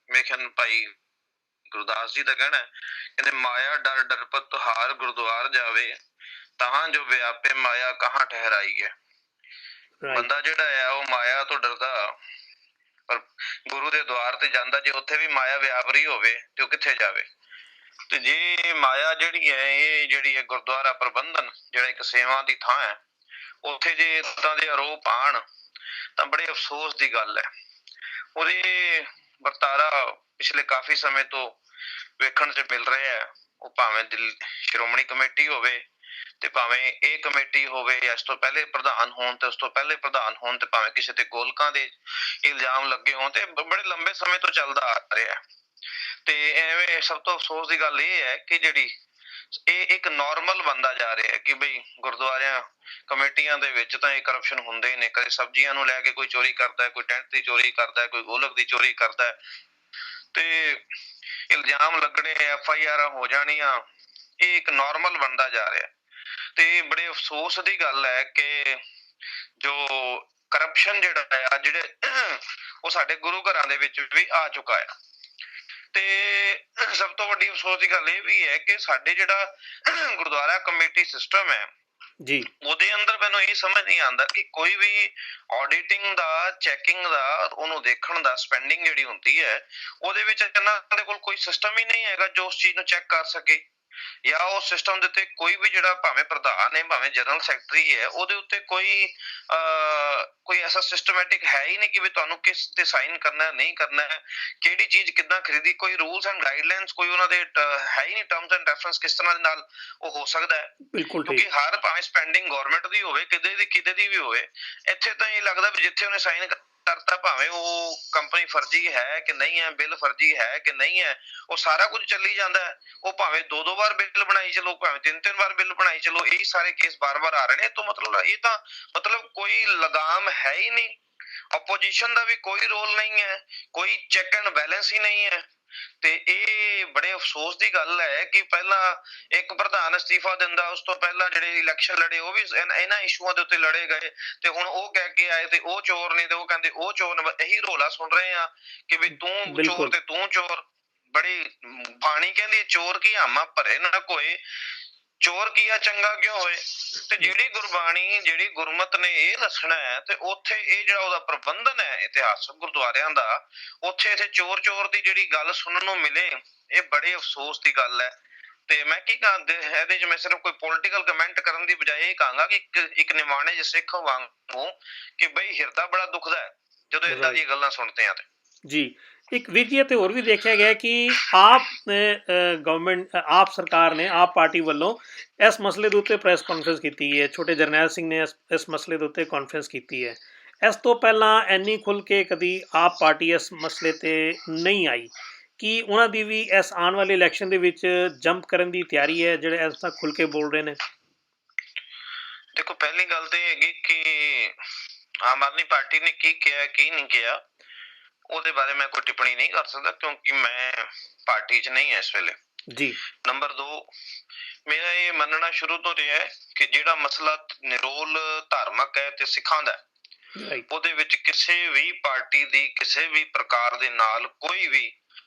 ਮੇਰੇ ਖਿਆਲ ਭਾਈ ਗੁਰਦਾਸ ਜੀ ਦਾ ਕਹਿਣਾ ਹੈ, ਕਹਿੰਦੇ ਮਾਇਆ ਡਰ ਡਰਪਤ ਤੁਹਾਰ ਗੁਰਦੁਆਰ ਜਾਵੇ ਤਾਂ ਜੋ ਵਿਆਪੇ ਮਾਇਆ ਕਹਾਂ ਠਹਿਰਾਈ ਹੈ। ਬੰਦਾ ਜਿਹੜਾ ਆ ਉਹ ਮਾਇਆ ਤੋਂ ਡਰਦਾ, ਪਰ ਗੁਰੂ ਦੇ ਦੁਆਰ ਤੇ ਜਾਂਦਾ, ਜੇ ਉੱਥੇ ਵੀ ਮਾਇਆ ਵਿਆਪ ਰਹੀ ਹੋਵੇ ਤੇ ਉਹ ਕਿੱਥੇ ਜਾਵੇ। ਤੇ ਜੇ ਮਾਇਆ ਜਿਹੜੀ ਹੈ, ਇਹ ਜਿਹੜੀ ਹੈ ਗੁਰਦੁਆਰਾ ਪ੍ਰਬੰਧਨ ਜਿਹੜਾ ਇੱਕ ਸੇਵਾ ਦੀ ਥਾਂ ਹੈ, ਉੱਥੇ ਜੇ ਏਦਾਂ ਦੇ ਆਰੋਪ ਆਣ ਤਾਂ ਬੜੇ ਅਫਸੋਸ ਦੀ ਗੱਲ ਹੈ। ਉਹਦੇ ਵਰਤਾਰਾ ਪਿਛਲੇ ਕਾਫੀ ਸਮੇਂ ਤੋਂ ਵੇਖਣ ਚ ਮਿਲ ਰਿਹਾ ਹੈ। ਉਹ ਭਾਵੇਂ ਸ਼੍ਰੋਮਣੀ ਕਮੇਟੀ ਹੋਵੇ ਤੇ ਭਾਵੇਂ ਇਹ ਕਮੇਟੀ ਹੋਵੇ, ਜਾਂ ਇਸ ਤੋਂ ਪਹਿਲੇ ਪ੍ਰਧਾਨ ਹੋਣ ਤੇ ਉਸ ਤੋਂ ਪਹਿਲੇ ਪ੍ਰਧਾਨ ਹੋਣ, ਤੇ ਭਾਵੇਂ ਕਿਸੇ ਤੇ ਗੋਲਕਾਂ ਦੇ ਇਲਜ਼ਾਮ ਲੱਗੇ ਹੋਣ, ਤੇ ਬੜੇ ਲੰਬੇ ਸਮੇਂ ਤੋਂ ਚੱਲਦਾ ਆ ਰਿਹਾ। ਤੇ ਐਵੇਂ ਸਭ ਤੋਂ ਅਫਸੋਸ ਦੀ ਗੱਲ ਇਹ ਹੈ ਕਿ ਜਿਹੜੀ ਇਹ ਇੱਕ ਨਾਰਮਲ ਬਣਦਾ ਜਾ ਰਿਹਾ ਹੈ ਕਿ ਬਈ ਗੁਰਦੁਆਰਿਆਂ ਕਮੇਟੀਆਂ ਦੇ ਵਿੱਚ ਤਾਂ ਇਹ ਕਰਪਸ਼ਨ ਹੁੰਦੇ ਨੇ। ਕਦੇ ਸਬਜ਼ੀਆਂ ਨੂੰ ਲੈ ਕੇ ਕੋਈ ਚੋਰੀ ਕਰਦਾ, ਕੋਈ ਟੈਂਟ ਦੀ ਚੋਰੀ ਕਰਦਾ, ਕੋਈ ਗੋਲਕ ਦੀ ਚੋਰੀ ਕਰਦਾ, ਤੇ ਇਲਜ਼ਾਮ ਲੱਗਣੇ, FIR ਹੋ ਜਾਣੀਆਂ, ਇਹ ਇੱਕ ਨਾਰਮਲ ਬਣਦਾ ਜਾ ਰਿਹਾ। ਤੇ ਬੜੇ ਅਫਸੋਸ ਦੀ ਗੱਲ ਹੈ ਕਿ ਜੋ ਕਰਪਸ਼ਨ ਜਿਹੜਾ ਆ, ਜਿਹੜੇ ਉਹ ਸਾਡੇ ਗੁਰੂ ਘਰਾਂ ਦੇ ਵਿੱਚ ਵੀ ਆ ਚੁੱਕਾ ਆ। ਤੇ ਸਭ ਤੋਂ ਵੱਡੀ ਅਫਸੋਸ ਦੀ ਗੱਲ ਇਹ ਵੀ ਹੈ ਕਿ ਸਾਡੇ ਜਿਹੜਾ ਗੁਰਦੁਆਰਾ ਕਮੇਟੀ ਸਿਸਟਮ ਹੈ ਜੀ, ਉਹਦੇ ਅੰਦਰ ਮੈਨੂੰ ਇਹ ਸਮਝ ਨਹੀਂ ਆਉਂਦਾ ਕਿ ਕੋਈ ਵੀ ਆਡਿਟਿੰਗ ਦਾ, ਚੈਕਿੰਗ ਦਾ, ਉਹਨੂੰ ਦੇਖਣ ਦਾ, ਸਪੈਂਡਿੰਗ ਜਿਹੜੀ ਹੁੰਦੀ ਹੈ ਉਹਦੇ ਵਿੱਚ ਇਹਨਾਂ ਦੇ ਕੋਲ ਕੋਈ ਸਿਸਟਮ ਹੀ ਨਹੀਂ ਹੈਗਾ ਜੋ ਉਸ ਚੀਜ਼ ਨੂੰ ਚੈੱਕ ਕਰ ਸਕੇ। ਜਾਂ ਉਹ ਸਿਸਟਮ ਦੇ ਉੱਤੇ ਕੋਈ ਵੀ ਜਿਹੜਾ ਭਾਵੇਂ ਪ੍ਰਧਾਨ ਹੈ, ਭਾਵੇਂ ਜਨਰਲ ਸੈਕਟਰੀ ਹੈ, ਉਹਦੇ ਉੱਤੇ ਕੋਈ ਐਸਾ ਸਿਸਟਮੈਟਿਕ ਹੈ ਹੀ ਨਹੀਂ ਕਿ ਵੀ ਤੁਹਾਨੂੰ ਕਿਸ ਤੇ ਸਾਈਨ ਕਰਨਾ, ਨਹੀਂ ਕਰਨਾ, ਕਿਹੜੀ ਚੀਜ਼ ਕਿੱਦਾਂ ਖਰੀਦੀ, ਕੋਈ ਰੂਲਸ ਐਂਡ ਗਾਈਡਲਾਈਨਸ ਕੋਈ ਉਹਨਾਂ ਦੇ ਹੈ ਹੀ ਨਹੀਂ। ਟਰਮਸ ਐਂਡ ਰੈਫਰੈਂਸ ਕਿਸ ਤਰ੍ਹਾਂ ਦੇ ਨਾਲ ਉਹ ਹੋ ਸਕਦਾ ਹੈ, ਕਿਉਂਕਿ ਹਰ ਭਾਵੇਂ ਸਪੈਂਡਿੰਗ ਗਵਰਨਮੈਂਟ ਦੀ ਹੋਵੇ, ਕਿਤੇ ਦੀ ਵੀ ਹੋਵੇ, ਇੱਥੇ ਤਾਂ ਇਹ ਲੱਗਦਾ ਵੀ ਜਿੱਥੇ ਉਹਨੇ ਸਾਈਨ ਕਰਤਾ, ਭਾਵੇਂ ਉਹ ਕੰਪਨੀ ਫਰਜ਼ੀ ਹੈ ਕਿ ਨਹੀਂ ਹੈ, ਬਿੱਲ ਫਰਜ਼ੀ ਹੈ ਕਿ ਨਹੀਂ ਹੈ, ਉਹ ਸਾਰਾ ਕੁਝ ਚੱਲੀ ਜਾਂਦਾ ਹੈ। ਉਹ ਭਾਵੇਂ 2-2 ਵਾਰ ਬਿੱਲ ਬਣਾਈ ਚਲੋ, ਭਾਵੇਂ 3-3 ਵਾਰ ਬਿੱਲ ਬਣਾਈ ਚਲੋ, ਇਹੀ ਸਾਰੇ ਕੇਸ ਬਾਰ-ਬਾਰ ਆ ਰਹੇ ਨੇ। ਤਾਂ ਇਹ ਤਾਂ ਮਤਲਬ ਕੋਈ ਲਗਾਮ ਹੈ ਹੀ ਨਹੀਂ। ਆਪੋਜੀਸ਼ਨ ਦਾ ਵੀ ਕੋਈ ਰੋਲ ਨਹੀਂ ਹੈ, ਕੋਈ ਚੈੱਕ ਐਂਡ ਬੈਲੈਂਸ ਹੀ ਨਹੀਂ ਹੈ। ਤੇ ਇਹ ਬੜੇ ਅਫਸੋਸ ਦੀ ਗੱਲ ਹੈ ਕਿ ਪਹਿਲਾਂ ਇੱਕ ਪ੍ਰਧਾਨ ਅਸਤੀਫਾ ਦਿੰਦਾ, ਉਸ ਤੋਂ ਪਹਿਲਾਂ ਜਿਹੜੇ ਇਲੈਕਸ਼ਨ ਲੜੇ ਉਹ ਵੀ ਇਹਨਾਂ ਇਸ਼ੂਆਂ ਦੇ ਉੱਤੇ ਲੜੇ ਗਏ, ਤੇ ਹੁਣ ਉਹ ਕਹਿ ਕੇ ਆਏ ਤੇ ਉਹ ਚੋਰ ਨੇ, ਤੇ ਉਹ ਕਹਿੰਦੇ ਉਹ ਚੋਰ ਨੇ। ਇਹੀ ਰੋਲਾ ਸੁਣ ਰਹੇ ਆ ਕਿ ਵੀ ਤੂੰ ਚੋਰ ਤੇ ਤੂੰ ਚੋਰ। ਬੜੀ ਬਾਣੀ ਕਹਿੰਦੀ ਚੋਰ ਕੀ ਹਾਮਾ ਭਰੇ ਨਾ ਕੋਏ, ਚੋਰ ਕੀਆ ਚੰਗਾ ਕਿਉਂ ਹੋਏ। ਤੇ ਜਿਹੜੀ ਗੁਰਬਾਣੀ, ਜਿਹੜੀ ਗੁਰਮਤ ਨੇ ਇਹ ਦੱਸਣਾ ਹੈ, ਤੇ ਉੱਥੇ ਇਹ ਜਿਹੜਾ ਉਹਦਾ ਪ੍ਰਬੰਧਨ ਹੈ ਇਤਿਹਾਸਕ ਗੁਰਦੁਆਰਿਆਂ ਦਾ, ਉੱਥੇ ਇੱਥੇ ਚੋਰ ਦੀ ਜਿਹੜੀ ਗੱਲ ਸੁਣਨ ਨੂੰ ਮਿਲੇ, ਇਹ ਬੜੇ ਅਫਸੋਸ ਦੀ ਗੱਲ ਹੈ। ਤੇ ਮੈਂ ਕੀ ਕਹਾਂਗਾ ਇਹਦੇ ਚ, ਮੈਂ ਸਿਰਫ ਕੋਈ ਪੋਲੀਟੀਕਲ ਕਮੈਂਟ ਕਰਨ ਦੀ ਬਜਾਏ ਇਹ ਕਹਾਂਗਾ ਕਿ ਇੱਕ ਨਿਮਾਣੇ ਜਿਹੇ ਸਿੱਖ ਵਾਂਗੂ ਕਿ ਬਈ ਹਿਰਦਾ ਬੜਾ ਦੁਖਦਾ ਹੈ ਜਦੋਂ ਏਦਾਂ ਦੀਆਂ ਗੱਲਾਂ ਸੁਣਦੇ ਆ। ਤੇ ਜੀ, ਇੱਕ ਵੀਰ ਜੀ, ਅਤੇ ਹੋਰ ਵੀ ਦੇਖਿਆ ਗਿਆ ਕਿ ਆਪ ਗਵਰਨਮੈਂਟ, ਆਪ ਸਰਕਾਰ ਨੇ, ਆਪ ਪਾਰਟੀ ਵੱਲੋਂ ਇਸ ਮਸਲੇ ਦੇ ਉੱਤੇ ਪ੍ਰੈਸ ਕਾਨਫਰੰਸ ਕੀਤੀ ਹੈ। ਛੋਟੇ ਜਰਨੈਲ ਸਿੰਘ ਨੇ ਇਸ ਮਸਲੇ ਦੇ ਉੱਤੇ ਕਾਨਫਰੰਸ ਕੀਤੀ ਹੈ। ਇਸ ਤੋਂ ਪਹਿਲਾਂ ਇੰਨੀ ਖੁੱਲ੍ਹ ਕੇ ਕਦੀ ਆਪ ਪਾਰਟੀ ਇਸ ਮਸਲੇ 'ਤੇ ਨਹੀਂ ਆਈ। ਕੀ ਉਹਨਾਂ ਦੀ ਵੀ ਇਸ ਆਉਣ ਵਾਲੇ ਇਲੈਕਸ਼ਨ ਦੇ ਵਿੱਚ ਜੰਪ ਕਰਨ ਦੀ ਤਿਆਰੀ ਹੈ, ਜਿਹੜੇ ਇਸ ਤੱਕ ਖੁੱਲ੍ਹ ਕੇ ਬੋਲ ਰਹੇ ਨੇ? ਦੇਖੋ, ਪਹਿਲੀ ਗੱਲ ਤਾਂ ਇਹ ਹੈਗੀ ਕਿ ਆਮ ਆਦਮੀ ਪਾਰਟੀ ਨੇ ਕੀ ਕਿਹਾ, ਕੀ ਨਹੀਂ ਕਿਹਾ, ਉਹਦੇ ਬਾਰੇ ਮੈਂ ਕੋਈ ਟਿੱਪਣੀ ਨਹੀਂ ਕਰ ਸਕਦਾ, ਕਿਉਂਕਿ ਮੈਂ ਪਾਰਟੀ 'ਚ ਨਹੀਂ ਹਾਂ ਇਸ ਵੇਲੇ ਜੀ। ਨੰਬਰ 2, ਮੇਰਾ ਇਹ ਮੰਨਣਾ ਸ਼ੁਰੂ ਤੋਂ ਰਿਹਾ ਹੈ ਕਿ ਜਿਹੜਾ ਮਸਲਾ ਨਿਰੋਲ ਧਾਰਮਿਕ ਹੈ ਤੇ ਸਿੱਖਾਂ ਦਾ, ਉਹਦੇ ਵਿੱਚ ਕਿਸੇ ਵੀ ਪਾਰਟੀ ਦੀ ਕਿਸੇ ਵੀ ਪ੍ਰਕਾਰ ਦੇ ਨਾਲ ਕੋਈ ਵੀ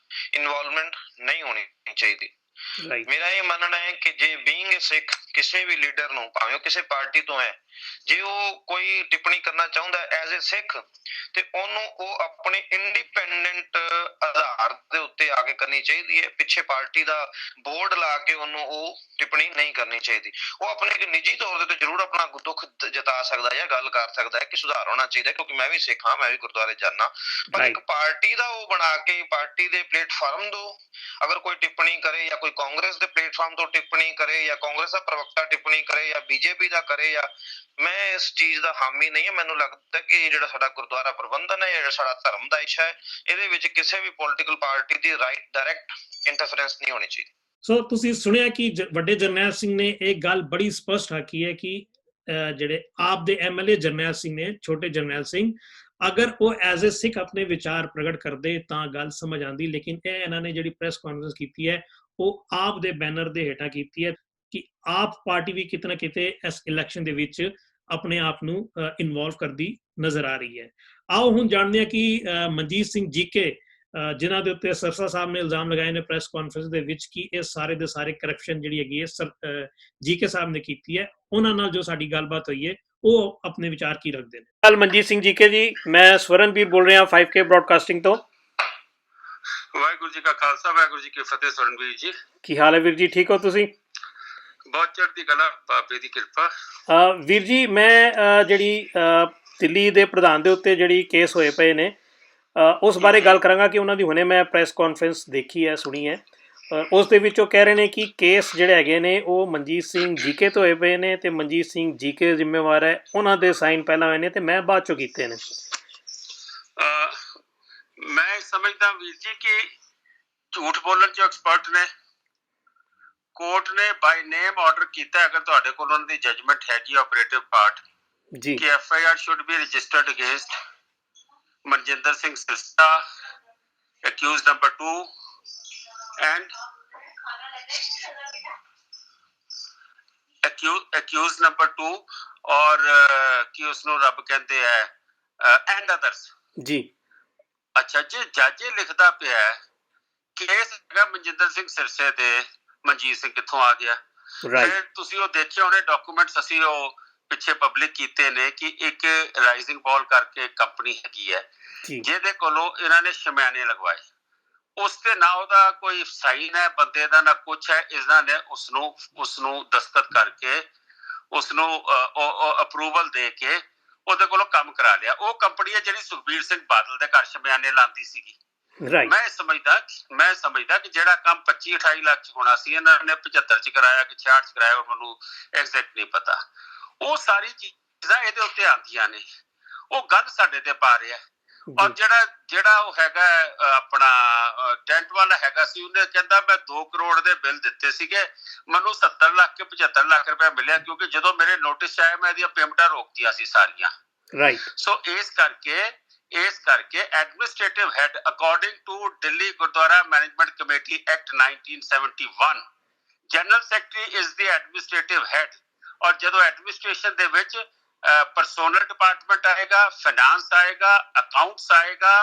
ਇਨਵੋਲਵਮੈਂਟ ਨਹੀਂ ਹੋਣੀ ਚਾਹੀਦੀ। ਮੇਰਾ ਇਹ ਮੰਨਣਾ ਹੈ ਕਿ ਜੇ ਬੀਇੰਗ ਸਿੱਖ ਕਿਸੇ ਵੀ ਲੀਡਰ ਨੂੰ, ਭਾਵੇਂ ਉਹ ਕਿਸੇ ਪਾਰਟੀ ਤੋਂ ਹੈ, ਜੇ ਉਹ ਕੋਈ ਟਿੱਪਣੀ ਕਰਨਾ ਚਾਹੁੰਦਾ ਐਜ਼ ਏ ਸਿੱਖ, ਤੇ ਉਹਨੂੰ ਉਹ ਆਪਣੇ ਇੰਡੀਪੈਂਡੈਂਟ ਆਧਾਰ ਦੇ ਉੱਤੇ ਆ ਕੇ ਕਰਨੀ ਚਾਹੀਦੀ ਹੈ। ਪਿੱਛੇ ਪਾਰਟੀ ਦਾ ਬੋਰਡ ਲਾ ਕੇ ਉਹਨੂੰ ਉਹ ਟਿੱਪਣੀ ਨਹੀਂ ਕਰਨੀ ਚਾਹੀਦੀ। ਉਹ ਆਪਣੇ ਇੱਕ ਨਿੱਜੀ ਤੌਰ ਤੇ ਜ਼ਰੂਰ ਆਪਣਾ ਦੁੱਖ ਜਤਾ ਸਕਦਾ ਜਾਂ ਗੱਲ ਕਰ ਸਕਦਾ ਹੈ ਕਿ ਸੁਧਾਰ ਹੋਣਾ ਚਾਹੀਦਾ, ਕਿਉਂਕਿ ਮੈਂ ਵੀ ਸਿੱਖ ਹਾਂ, ਮੈਂ ਵੀ ਗੁਰਦੁਆਰੇ ਜਾਂਦਾ, ਪਰ ਇੱਕ ਪਾਰਟੀ ਦਾ ਉਹ ਬਣਾ ਕੇ ਪਾਰਟੀ ਦੇ ਪਲੇਟਫਾਰਮ ਤੋਂ ਅਗਰ ਕੋਈ ਟਿੱਪਣੀ ਕਰੇ, ਜਾਂ ਕੋਈ ਕਾਂਗਰਸ ਦੇ ਪਲੇਟਫਾਰਮ ਤੋਂ ਟਿੱਪਣੀ ਕਰੇ, ਜਾਂ ਕਾਂਗਰਸ ਦਾ ਪ੍ਰਵਕਤਾ ਟਿੱਪਣੀ ਕਰੇ, ਜਾਂ BJP ਦਾ ਕਰੇ, ਜਾਂ ਮੈਂ ਇਸ ਚੀਜ਼ ਦਾ ਹਾਮੀ ਨਹੀਂ ਹਾਂ। ਮੈਨੂੰ ਲੱਗਦਾ ਕਿ ਜਿਹੜਾ ਸਾਡਾ ਗੁਰਦੁਆਰਾ ਪ੍ਰਬੰਧਨ ਹੈ, ਜਿਹੜਾ ਸਾਡਾ ਧਰਮ ਦਾ ਇਸ਼ਾ ਹੈ, ਇਹਦੇ ਵਿੱਚ ਕਿਸੇ ਵੀ ਪੋਲੀਟੀਕਲ ਪਾਰਟੀ ਦੀ ਡਾਇਰੈਕਟ ਇੰਟਰਫੇਰੈਂਸ ਨਹੀਂ ਹੋਣੀ ਚਾਹੀਦੀ। ਸੋ ਤੁਸੀਂ ਸੁਣਿਆ ਕਿ ਵੱਡੇ ਜਰਨੈਲ ਸਿੰਘ ਨੇ ਇਹ ਗੱਲ ਬੜੀ ਸਪਸ਼ਟ ਆਖੀ ਹੈ ਕਿ ਜਿਹੜੇ ਆਪ ਦੇ MLA ਜਰਨੈਲ ਸਿੰਘ ਨੇ, ਛੋਟੇ ਜਰਨੈਲ ਸਿੰਘ, ਅਗਰ ਉਹ ਐਜ਼ ਏ ਸਿੱਖ ਆਪਣੇ ਵਿਚਾਰ ਪ੍ਰਗਟ ਕਰਦੇ ਤਾਂ ਗੱਲ ਸਮਝ ਆਉਂਦੀ। ਲੇਕਿਨ ਇਹ ਇਹਨਾਂ ਨੇ ਜਿਹੜੀ ਪ੍ਰੈਸ ਕਾਨਫਰੰਸ ਕੀਤੀ ਹੈ ਉਹ ਆਪ ਦੇ ਬੈਨਰ ਦੇ ਹੇਠਾਂ ਕੀਤੀ ਹੈ ਕਿ ਆਪ ਪਾਰਟੀ ਵੀ ਕਿਤੇ ਨਾ ਕਿਤੇ ਇਸ ਇਲੈਕਸ਼ਨ ਦੇ ਵਿੱਚ ਆਪਣੇ ਆਪ ਨੂੰ ਇਨਵੋਲਵ ਕਰਦੀ ਨਜ਼ਰ ਆ ਰਹੀ ਹੈ। ਆਓ ਹੁਣ ਜਾਣਦੇ ਹਾਂ ਕਿ ਮਨਜੀਤ ਸਿੰਘ ਜੀਕੇ ਜਿਨ੍ਹਾਂ ਦੇ ਉੱਤੇ ਸਰਸਾ ਸਾਹਿਬ ਨੇ ਇਲਜ਼ਾਮ ਲਗਾਏ ਨੇ ਪ੍ਰੈਸ ਕਾਨਫਰੰਸ ਦੇ ਵਿੱਚ ਕਿ ਇਹ ਸਾਰੇ ਦੇ ਸਾਰੇ ਕਰਪਸ਼ਨ ਜਿਹੜੀ ਹੈਗੀ ਹੈ ਜੀਕੇ ਸਾਹਿਬ ਨੇ ਕੀਤੀ ਹੈ, ਉਹਨਾਂ ਨਾਲ ਜੋ ਸਾਡੀ ਗੱਲਬਾਤ ਹੋਈ ਹੈ ਉਹ ਆਪਣੇ ਵਿਚਾਰ ਕੀ ਰੱਖਦੇ ਨੇ। ਕੱਲ ਮਨਜੀਤ ਸਿੰਘ ਜੀਕੇ ਜੀ, ਮੈਂ ਸਵਰਨਬੀਰ ਬੋਲ ਰਿਹਾ 5K ਬ੍ਰੌਡਕਾਸਟਿੰਗ ਤੋਂ। ਵਾਹਿਗੁਰੂ ਜੀ ਕਾ ਖਾਲਸਾ, ਵਾਹਿਗੁਰੂ ਜੀ ਕੀ ਫਤਿਹ। ਸਵਰਨਬੀਰ ਜੀ ਕੀ ਹਾਲ ਹੈ ਵੀਰ ਜੀ, ਠੀਕ ਹੋ ਤੁਸੀਂ? ਬਹੁਤ ਚੜ੍ਹਦੀ ਕਲਾ, ਬਾਬੇ ਦੀ ਕਿਰਪਾ। ਵੀਰ ਜੀ, ਮੈਂ ਜਿਹੜੀ ਦਿੱਲੀ ਦੇ ਪ੍ਰਧਾਨ ਦੇ ਉੱਤੇ ਜਿਹੜੀ ਕੇਸ ਹੋਏ ਪਏ ਨੇ ਉਸ ਬਾਰੇ ਗੱਲ ਕਰਾਂਗਾ ਕਿ ਉਹਨਾਂ ਦੀ ਹੁਣੇ ਮੈਂ ਪ੍ਰੈਸ ਕਾਨਫਰੰਸ ਦੇਖੀ ਹੈ, ਸੁਣੀ ਹੈ। ਉਸ ਦੇ ਵਿੱਚ ਉਹ ਕਹਿ ਰਹੇ ਨੇ ਕਿ ਕੇਸ ਜਿਹੜੇ ਹੈਗੇ ਨੇ ਉਹ ਮਨਜੀਤ ਸਿੰਘ ਜੀਕੇ ਤੋਂ ਹੋਏ ਪਏ ਨੇ ਤੇ ਮਨਜੀਤ ਸਿੰਘ ਜੀਕੇ ਜ਼ਿੰਮੇਵਾਰ ਹੈ, ਉਹਨਾਂ ਦੇ ਸਾਈਨ ਪਹਿਲਾਂ ਹੋਏ ਨੇ ਤੇ ਮੈਂ ਬਾਅਦ ਚੋਂ ਕੀਤੇ ਨੇ। ਮੈਂ ਸਮਝਦਾ ਵੀਰ ਜੀ ਕਿ ਝੂਠ ਬੋਲਣ 'ਚ ਐਕਸਪਰਟ ਨੇ। ਕੋਰਟ ਨੇ ਬਾਈ ਨੇਮ ਆਰਡਰ ਕੀਤਾ, ਅਗਰ ਤੁਹਾਡੇ ਕੋਲ ਉਹਨਾਂ ਦੀ ਜਜਮੈਂਟ ਹੈਗੀ ਆਪਰੇਟਿਵ ਪਾਰਟ ਜੀ, ਕਿ FIR should be registered against Manjinder Singh Sirsa, accused number 2, and accused number 2 और कि उसਨੂੰ रब कहते हैं and others जी। अच्छा जी, जज लिखदा पिया केस हैगा मनजिंदर सिंह सिरसे ते ਮਨਜੀਤ ਸਿੰਘ ਕਿੱਥੋਂ ਆ ਗਿਆ। ਫਿਰ ਤੁਸੀਂ ਉਹ ਦੇਖਿਆ ਉਹਨੇ ਡਾਕੂਮੈਂਟਸ ਅਸੀਂ ਉਹ ਪਿੱਛੇ ਪਬਲਿਕ ਕੀਤੇ ਨੇ ਕਿ ਇੱਕ ਰਾਈਜ਼ਿੰਗ ਬਾਲ ਕਰਕੇ ਕੰਪਨੀ ਹੈਗੀ ਹੈ ਜਿਹਦੇ ਕੋਲੋਂ ਇਹਨਾਂ ਨੇ ਸ਼ਮਿਆਨੇ ਲਗਵਾਏ। ਉਸ ਤੇ ਨਾ ਉਹਦਾ ਕੋਈ ਸਾਈਨ ਹੈ ਬੰਦੇ ਦਾ, ਨਾ ਕੁਛ ਹੈ। ਇਹਨਾਂ ਨੇ ਉਸਨੂੰ ਦਸਤਖਤ ਕਰਕੇ ਉਸਨੂੰ ਅਪਰੂਵਲ ਦੇ ਕੇ ਉਹਦੇ ਕੋਲੋਂ ਕੰਮ ਕਰਾ ਲਿਆ। ਉਹ ਕੰਪਨੀ ਹੈ ਜਿਹੜੀ ਸੁਖਬੀਰ ਸਿੰਘ ਬਾਦਲ ਦੇ ਘਰ ਸ਼ਮਿਆਨੇ ਲਾਉਂਦੀ ਸੀਗੀ। ਮੈਂ ਸਮਝਦਾ ਕਿ ਜਿਹੜਾ ਕੰਮ 25-28 ਲੱਖ ਚ ਹੋਣਾ ਸੀ ਇਹਨਾਂ ਨੇ 75 ਚ ਕਰਾਇਆ ਕਿ 66 ਚ ਕਰਾਇਆ, ਮੈਨੂੰ ਐਗਜ਼ੈਕਟ ਨਹੀਂ ਪਤਾ। ਉਹ ਸਾਰੀ ਚੀਜ਼ਾਂ ਇਹਦੇ ਉੱਤੇ ਆਉਂਦੀਆਂ ਨੇ, ਉਹ ਗੱਲ ਸਾਡੇ ਤੇ ਪਾ ਰਿਹਾ। ਔਰ ਜਿਹੜਾ ਉਹ ਹੈਗਾ ਆਪਣਾ ਟੈਂਟ ਵਾਲਾ ਹੈਗਾ ਸੀ, ਉਹਨੇ ਕਹਿੰਦਾ ਮੈਂ 2 ਕਰੋੜ ਦੇ ਬਿੱਲ ਦਿੱਤੇ ਸੀਗੇ, ਮੈਨੂੰ 70 ਲੱਖ ਕੇ 75 ਲੱਖ ਰੁਪਏ ਮਿਲਿਆ ਕਿਉਂਕਿ ਜਦੋਂ ਮੇਰੇ ਨੋਟਿਸ ਆਇਆ ਮੈਂ ਇਹਦੀਆਂ ਪੇਮੈਂਟਾਂ ਰੋਕਤੀਆਂ ਸੀ ਸਾਰੀਆਂ। ਸੋ ਇਸ ਕਰਕੇ administrative head according to Delhi Gurdwara management committee act 1971 general secretary is the administrative head. ਔਰ ਜਦੋਂ ਐਡਮਿਨਿਸਟ੍ਰੇਸ਼ਨ ਦੇ ਵਿੱਚ ਪਰਸੋਨਲ ਡਿਪਾਰਟਮੈਂਟ ਆਏਗਾ, ਫਾਈਨਾਂਸ ਆਏਗਾ, ਅਕਾਊਂਟਸ ਆਏਗਾ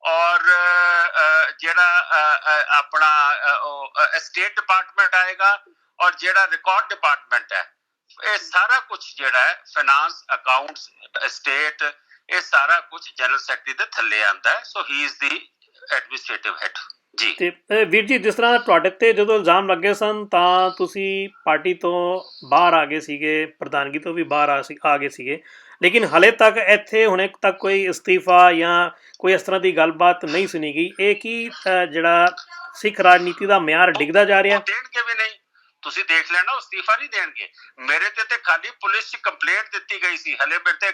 ਔਰ ਜਿਹੜਾ ਆਪਣਾ ਸਟੇਟ ਡਿਪਾਰਟਮੈਂਟ ਆਏਗਾ ਔਰ ਜਿਹੜਾ ਰਿਕਾਰਡ ਡਿਪਾਰਟਮੈਂਟ ਹੈ, ਇਹ ਸਾਰਾ ਕੁਝ ਜਿਹੜਾ ਹੈ ਫਾਈਨਾਂਸ, ਅਕਾਊਂਟਸ, ਸਟੇਟ, ਇਹ ਸਾਰਾ ਕੁਝ ਜਨਰਲ ਸੈਕਟਰੀ ਦੇ ਥੱਲੇ ਆਉਂਦਾ ਹੈ। So he is the administrative head ਜੀ। ਤੇ ਵੀਰ ਜੀ, ਜਿਸ ਤਰ੍ਹਾਂ ਤੁਹਾਡੇ ਤੇ ਜਦੋਂ ਇਲਜ਼ਾਮ ਲੱਗੇ ਸਨ ਤਾਂ ਤੁਸੀਂ ਪਾਰਟੀ ਤੋਂ ਬਾਹਰ ਆ ਗਏ ਸੀਗੇ, ਪ੍ਰਧਾਨਗੀ ਤੋਂ ਵੀ ਬਾਹਰ ਆ ਗਏ ਸੀਗੇ, ਲੇਕਿਨ ਹਲੇ ਤੱਕ ਇੱਥੇ ਹੁਣੇ ਤੱਕ ਕੋਈ ਅਸਤੀਫਾ ਜਾਂ ਕੋਈ ਇਸ ਤਰ੍ਹਾਂ ਦੀ ਗੱਲਬਾਤ ਨਹੀਂ ਸੁਣੀ ਗਈ। ਇਹ ਕੀ ਜਿਹੜਾ ਸਿੱਖ ਰਾਜਨੀਤੀ ਦਾ ਮਿਆਰ ਡਿੱਗਦਾ ਜਾ ਰਿਹਾ? ਦੇਣਗੇ ਵੀ ਨਹੀਂ, ਤੁਸੀਂ ਦੇਖ ਲੈਣਾ, ਉਹ ਅਸਤੀਫਾ ਨਹੀਂ ਦੇਣਗੇ। ਮੇਰੇ ਤੇ ਖਾਲੀ ਪੁਲਿਸ 'ਚ ਕੰਪਲੇਂਟ ਦਿੱਤੀ ਗਈ ਸੀ, ਹਲੇ ਮੇਰੇ ਤੇ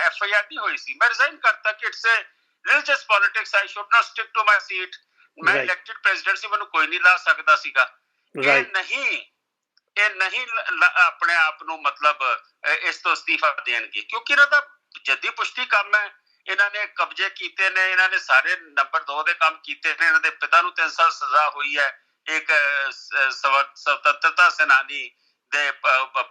FIR ਨਹੀਂ ਹੋਈ ਸੀ। ਮੈਂ ਰਿਜ਼ਾਈਨ ਕਰਤਾ ਕਿ it's religious politics, I should not stick to my seat. ਮੈਂ ਇਲੈਕਟਿਡ ਪ੍ਰੈਜ਼ੀਡੈਂਟ ਸੀ, ਮੈਨੂੰ ਕੋਈ ਨਹੀਂ ਲਾ ਸਕਦਾ ਸੀਗਾ। ਇਹ ਨਹੀਂ ਆਪਣੇ ਆਪ ਨੂੰ ਮਤਲਬ ਇਸ ਤੋਂ ਅਸਤੀਫਾ ਦੇਣਗੇ ਕਿਉਂਕਿ ਇਹਨਾਂ ਦਾ ਜੱਦੀ ਪੁਸ਼ਤੀ ਕੰਮ ਹੈ। ਇਹਨਾਂ ਨੇ ਕਬਜ਼ੇ ਕੀਤੇ ਨੇ, ਇਹਨਾਂ ਨੇ ਸਾਰੇ ਨੰਬਰ 2 ਦੇ ਕੰਮ ਕੀਤੇ ਨੇ। ਇਹਨਾਂ ਦੇ ਪਿਤਾ ਨੂੰ 3 ਸਾਲ ਸਜ਼ਾ ਹੋਈ ਹੈ ਇੱਕ ਸਵਤੰਤਰਤਾ ਸੈਨਾਨੀ ਦੇ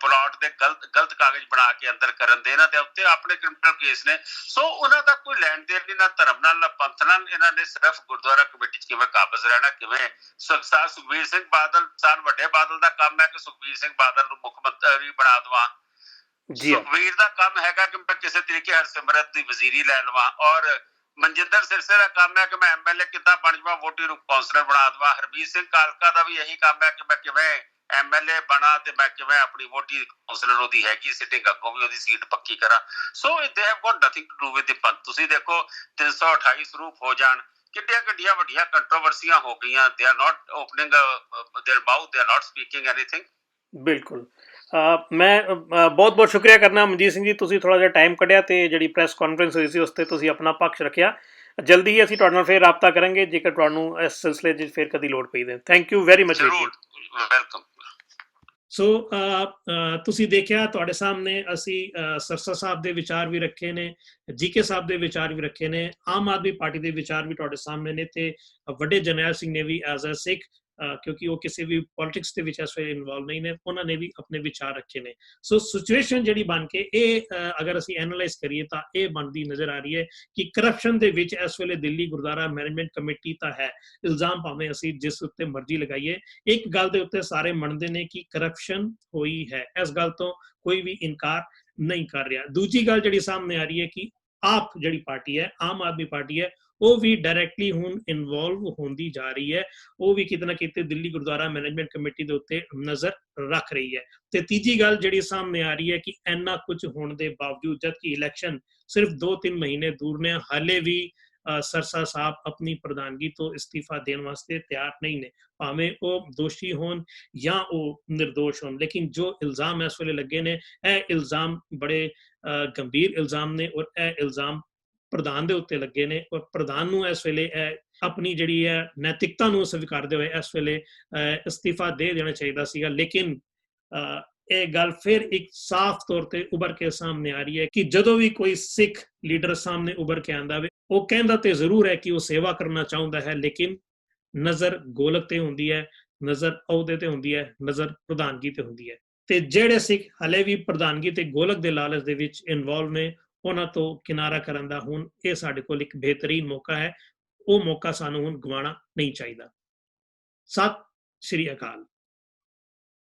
ਪਲਾਟ ਦੇ ਗਲਤ ਕਾਗਜ਼ ਬਣਾ ਕੇ ਅੰਦਰ ਕਰਨ ਦੇ। ਇਹਨਾਂ ਦੇ ਉੱਤੇ ਆਪਣੇ ਕ੍ਰਿਮੀਨਲ ਕੇਸ ਨੇ। ਸੋ ਉਹਨਾਂ ਦਾ ਕੋਈ ਲੈਣ ਦੇਣ ਨਹੀਂ, ਨਾ ਧਰਮ ਨਾਲ ਨਾ ਪੰਥ ਨਾਲ। ਇਹਨਾਂ ਨੇ ਸਿਰਫ ਗੁਰਦੁਆਰਾ ਕਮੇਟੀ 'ਚ ਕਿਵੇਂ ਕਾਬਜ਼ ਰਹਿਣਾ, ਕਿਵੇਂ ਸੁਖਬੀਰ ਸਿੰਘ ਬਾਦਲ, ਵੱਡੇ ਬਾਦਲ ਦਾ ਕੰਮ ਹੈ ਕਿ ਸੁਖਬੀਰ ਸਿੰਘ ਬਾਦਲ ਨੂੰ ਮੁੱਖ ਮੰਤਰੀ ਬਣਾ ਦੇਵਾਂ। ਸੁਖਬੀਰ ਦਾ ਕੰਮ ਹੈਗਾ ਕਿ ਮੈਂ ਕਿਸੇ ਤਰੀਕੇ ਹਰਸਿਮਰਤ ਦੀ ਵਜ਼ੀਰੀ ਲੈ ਲਵਾਂ। ਔਰ ਮਨਜਿੰਦਰ ਸਿਰਸੇ ਦਾ ਕੰਮ ਹੈ ਕਿ ਮੈਂ MLA ਕਿੱਦਾਂ ਬਣ ਜਾਵਾਂ, ਵੋਟੀ ਨੂੰ ਕੌਂਸਲਰ ਬਣਾ ਦੇਵਾਂ। ਹਰਮੀਤ ਸਿੰਘ ਕਾਲਕਾ ਦਾ ਵੀ ਇਹੀ ਕੰਮ ਹੈ ਕਿ ਮੈਂ ਕਿਵੇਂ MLA ਬਣਾ ਤੇ ਮੈਂ ਕਿਵੇਂ ਆਪਣੀ ਵੋਟੀ ਕੌਂਸਲਰ ਉਹਦੀ ਹੈਗੀ ਸਿਟਿੰਗ ਅੱਗੋਂ ਵੀ ਉਹਦੀ ਸੀਟ ਪੱਕੀ ਕਰਾਂ। So they have got nothing to do with the Panth. ਤੁਸੀਂ ਦੇਖੋ 328 ਸਰੂਪ ਹੋ ਜਾਣ, ਕਿੱਡੀਆਂ ਵੱਡੀਆਂ ਕੰਟਰੋਵਰਸੀਆਂ ਹੋ ਗਈਆਂ। They are not opening their mouth, they are not speaking anything. ਬਿਲਕੁਲ। ਮੈਂ ਬਹੁਤ ਸ਼ੁਕਰੀਆ ਕਰਨਾ ਮਨਜੀਤ ਸਿੰਘ ਜੀ, ਤੁਸੀਂ ਥੋੜ੍ਹਾ ਜਿਹਾ ਟਾਈਮ ਕੱਢਿਆ ਤੇ ਜਿਹੜੀ ਪ੍ਰੈਸ ਕਾਨਫਰੰਸ ਹੋਈ ਸੀ ਉਸ 'ਤੇ ਤੁਸੀਂ ਆਪਣਾ ਪੱਖ ਰੱਖਿਆ। ਜਲਦੀ ਹੀ ਅਸੀਂ ਤੁਹਾਡੇ ਨਾਲ ਫਿਰ ਰਾਬਤਾ ਕਰਾਂਗੇ ਜੇਕਰ ਤੁਹਾਨੂੰ ਇਸ ਸਿਲਸਿਲੇ 'ਚ ਫਿਰ ਕਦੀ ਲੋੜ ਪਈ। Thank you very much. Welcome. So ਤੁਸੀਂ ਦੇਖਿਆ, ਤੁਹਾਡੇ ਸਾਹਮਣੇ ਅਸੀਂ ਸਰਸਾ ਸਾਹਿਬ ਦੇ ਵਿਚਾਰ ਵੀ ਰੱਖੇ ਨੇ, ਜੀਕੇ ਸਾਹਿਬ ਦੇ ਵਿਚਾਰ ਵੀ ਰੱਖੇ ਨੇ, ਆਮ ਆਦਮੀ ਪਾਰਟੀ ਦੇ ਵਿਚਾਰ ਵੀ ਤੁਹਾਡੇ ਸਾਹਮਣੇ ਨੇ ਤੇ ਵੱਡੇ ਜਰਨੈਲ ਸਿੰਘ ਨੇ ਵੀ ਐਜ਼ ਅ ਸਿੱਖ ਕਿਉਂਕਿ ਉਹ ਕਿਸੇ ਵੀ ਪੋਲਿਟਿਕਸ ਦੇ ਵਿੱਚ ਇਸ ਵੇਲੇ ਇਨਵੋਲਵ ਨਹੀਂ ਨੇ, ਉਹਨਾਂ ਨੇ ਵੀ ਆਪਣੇ ਵਿਚਾਰ ਰੱਖੇ ਨੇ। ਸੋ ਸਿਚੁਏਸ਼ਨ ਜਿਹੜੀ ਬਣ ਕੇ ਇਹ ਅਗਰ ਅਸੀਂ ਐਨਾਲਾਈਜ਼ ਕਰੀਏ ਤਾਂ ਇਹ ਬਣਦੀ ਨਜ਼ਰ ਆ ਰਹੀ ਹੈ ਕਿ ਕਰਪਸ਼ਨ ਦੇ ਵਿੱਚ ਇਸ ਵੇਲੇ ਦਿੱਲੀ ਗੁਰਦੁਆਰਾ ਮੈਨੇਜਮੈਂਟ ਕਮੇਟੀ ਤਾਂ ਹੈ, ਇਲਜ਼ਾਮ ਭਾਵੇਂ ਅਸੀਂ ਜਿਸ ਉੱਤੇ ਮਰਜ਼ੀ ਲਗਾਈਏ, ਇੱਕ ਗੱਲ ਦੇ ਉੱਤੇ ਸਾਰੇ ਮੰਨਦੇ ਨੇ ਕਿ ਕਰਪਸ਼ਨ ਹੋਈ ਹੈ, ਇਸ ਗੱਲ ਤੋਂ ਕੋਈ ਵੀ ਇਨਕਾਰ ਨਹੀਂ ਕਰ ਰਿਹਾ। ਦੂਜੀ ਗੱਲ ਜਿਹੜੀ ਸਾਹਮਣੇ ਆ ਰਹੀ ਹੈ ਕਿ ਆਪ ਜਿਹੜੀ ਪਾਰਟੀ ਹੈ, ਆਮ ਆਦਮੀ ਪਾਰਟੀ ਹੈ, ਉਹ ਵੀ ਡਾਇਰੈਕਟਲੀ ਹੁਣ ਇਨਵੋਲਵ ਹੁੰਦੀ ਜਾ ਰਹੀ ਹੈ, ਉਹ ਵੀ ਕਿਤੇ ਨਾ ਕਿਤੇ ਦਿੱਲੀ ਗੁਰਦੁਆਰਾ ਮੈਨੇਜਮੈਂਟ ਕਮੇਟੀ ਦੇ ਉੱਤੇ ਨਜ਼ਰ ਰੱਖ ਰਹੀ ਹੈ। ਤੇ ਤੀਜੀ ਗੱਲ ਜਿਹੜੀ ਸਾਹਮਣੇ ਆ ਰਹੀ ਹੈ ਕਿ ਇੰਨਾ ਕੁਝ ਹੋਣ ਦੇ ਬਾਵਜੂਦ, ਜਦ ਕਿ ਇਲੈਕਸ਼ਨ ਸਿਰਫ 2-3 ਮਹੀਨੇ ਦੂਰ ਨੇ, ਹਾਲੇ ਵੀ ਸਰਸਾ ਸਾਹਿਬ ਆਪਣੀ ਪ੍ਰਧਾਨਗੀ ਤੋਂ ਇਸਤੀਫਾ ਦੇਣ ਵਾਸਤੇ ਤਿਆਰ ਨਹੀਂ ਨੇ, ਭਾਵੇਂ ਉਹ ਦੋਸ਼ੀ ਹੋਣ ਜਾਂ ਉਹ ਨਿਰਦੋਸ਼ ਹੋਣ। ਲੇਕਿਨ ਜੋ ਇਲਜ਼ਾਮ ਇਸ ਵੇਲੇ ਲੱਗੇ ਨੇ, ਇਹ ਇਲਜ਼ਾਮ ਬੜੇ ਗੰਭੀਰ ਇਲਜ਼ਾਮ ਨੇ, ਔਰ ਇਹ ਇਲਜ਼ਾਮ ਪ੍ਰਧਾਨ ਦੇ ਉੱਤੇ ਲੱਗੇ ਨੇ, ਔਰ ਪ੍ਰਧਾਨ ਨੂੰ ਇਸ ਵੇਲੇ ਆਪਣੀ ਜਿਹੜੀ ਹੈ ਨੈਤਿਕਤਾ ਨੂੰ ਸਵੀਕਾਰਦੇ ਹੋਏ ਇਸ ਵੇਲੇ ਇਸਤੀਫਾ ਦੇ ਦੇਣਾ ਚਾਹੀਦਾ ਸੀਗਾ। ਲੇਕਿਨ ਇਹ ਗੱਲ ਫਿਰ ਇੱਕ ਸਾਫ਼ ਤੌਰ ਤੇ ਉਭਰ ਕੇ ਸਾਹਮਣੇ ਆ ਰਹੀ ਹੈ ਕਿ ਜਦੋਂ ਵੀ ਕੋਈ ਸਿੱਖ ਲੀਡਰ ਸਾਹਮਣੇ ਉਭਰ ਕੇ ਆਉਂਦਾ ਵੇ, ਉਹ ਕਹਿੰਦਾ ਤੇ ਜ਼ਰੂਰ ਹੈ ਕਿ ਉਹ ਸੇਵਾ ਕਰਨਾ ਚਾਹੁੰਦਾ ਹੈ, ਲੇਕਿਨ ਨਜ਼ਰ ਗੋਲਕ ਤੇ ਹੁੰਦੀ ਹੈ, ਨਜ਼ਰ ਅਹੁਦੇ ਤੇ ਹੁੰਦੀ ਹੈ, ਨਜ਼ਰ ਪ੍ਰਧਾਨਗੀ ਤੇ ਹੁੰਦੀ ਹੈ। ਤੇ ਜਿਹੜੇ ਸਿੱਖ ਹਲੇ ਵੀ ਪ੍ਰਧਾਨਗੀ ਤੇ ਗੋਲਕ ਦੇ ਲਾਲਚ ਦੇ ਵਿੱਚ ਇਨਵੋਲਵ ਨੇ, ਉਹਨਾਂ ਤੋਂ ਕਿਨਾਰਾ ਕਰਨ ਦਾ ਹੁਣ ਇਹ ਸਾਡੇ ਕੋਲ ਇੱਕ ਬਿਹਤਰੀਨ ਮੌਕਾ ਹੈ। ਉਹ ਮੌਕਾ ਸਾਨੂੰ ਹੁਣ ਗਵਾਉਣਾ ਨਹੀਂ ਚਾਹੀਦਾ। ਸਤਿ ਸ਼੍ਰੀ ਅਕਾਲ।